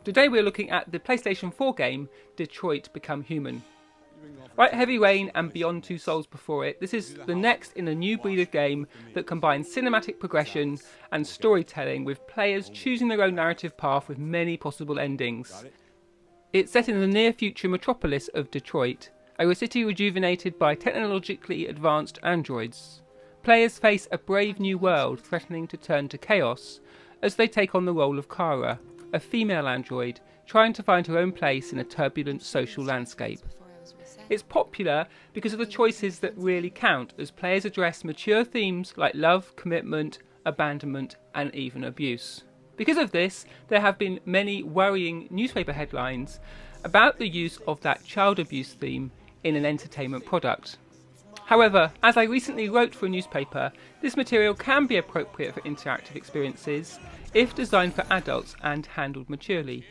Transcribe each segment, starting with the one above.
Today we're looking at the PlayStation 4 game, Detroit Become Human. Right, Heavy Rain and Beyond Two Souls before it, this is the next in a new breed of game that combines cinematic progression and storytelling with players choosing their own narrative path with many possible endings. It's set in the near future metropolis of Detroit, a city rejuvenated by technologically advanced androids. Players face a brave new world threatening to turn to chaos as they take on the role of Kara, a female android trying to find her own place in a turbulent social landscape. It's popular because of the choices that really count as players address mature themes like love, commitment, abandonment and even abuse. Because of this, there have been many worrying newspaper headlines about the use of that child abuse theme in an entertainment product. However, as I recently wrote for a newspaper, this material can be appropriate for interactive experiences if designed for adults and handled maturely.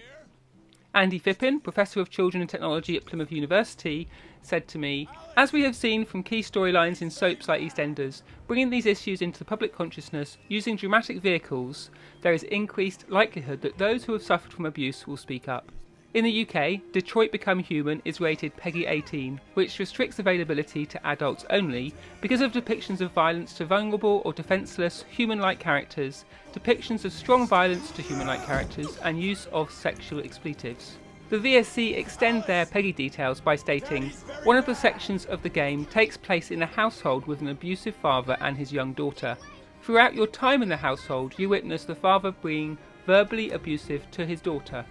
Andy Phippen, Professor of Children and Technology at Plymouth University, said to me, "As we have seen from key storylines in soaps like EastEnders, bringing these issues into the public consciousness using dramatic vehicles, there is increased likelihood that those who have suffered from abuse will speak up." In the UK, Detroit Become Human is rated PEGI 18, which restricts availability to adults only because of depictions of violence to vulnerable or defenceless human-like characters, depictions of strong violence to human-like characters, and use of sexual expletives. The VSC extend their PEGI details by stating, "One of the sections of the game takes place in a household with an abusive father and his young daughter. Throughout your time in the household, you witness the father being verbally abusive to his daughter.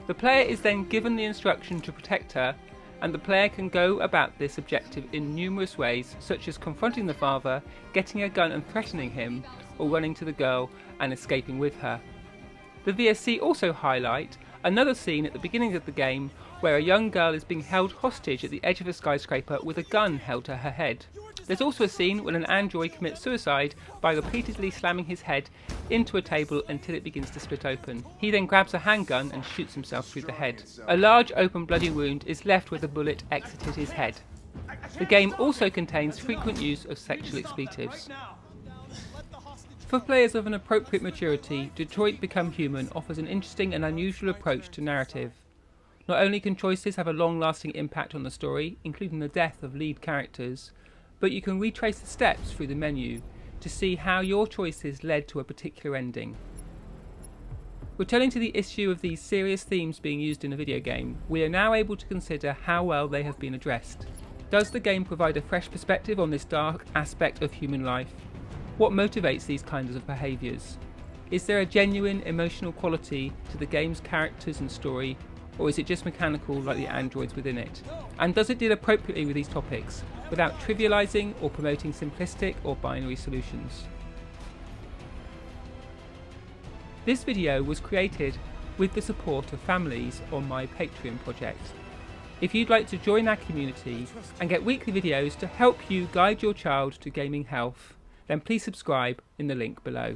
The player is then given the instruction to protect her, and the player can go about this objective in numerous ways, such as confronting the father, getting a gun and threatening him, or running to the girl and escaping with her." The VSC also highlight another scene at the beginning of the game where a young girl is being held hostage at the edge of a skyscraper with a gun held to her head. There's also a scene when an android commits suicide by repeatedly slamming his head into a table until it begins to split open. He then grabs a handgun and shoots himself through the head. A large open bloody wound is left where the bullet exited his head. The game also contains frequent use of sexual expletives. For players of an appropriate maturity, Detroit Become Human offers an interesting and unusual approach to narrative. Not only can choices have a long-lasting impact on the story, including the death of lead characters, but you can retrace the steps through the menu to see how your choices led to a particular ending. Returning to the issue of these serious themes being used in a video game, we are now able to consider how well they have been addressed. Does the game provide a fresh perspective on this dark aspect of human life? What motivates these kinds of behaviours? Is there a genuine emotional quality to the game's characters and story, or is it just mechanical like the androids within it? And does it deal appropriately with these topics, without trivialising or promoting simplistic or binary solutions? This video was created with the support of families on my Patreon project. If you'd like to join our community and get weekly videos to help you guide your child to gaming health, then please subscribe in the link below.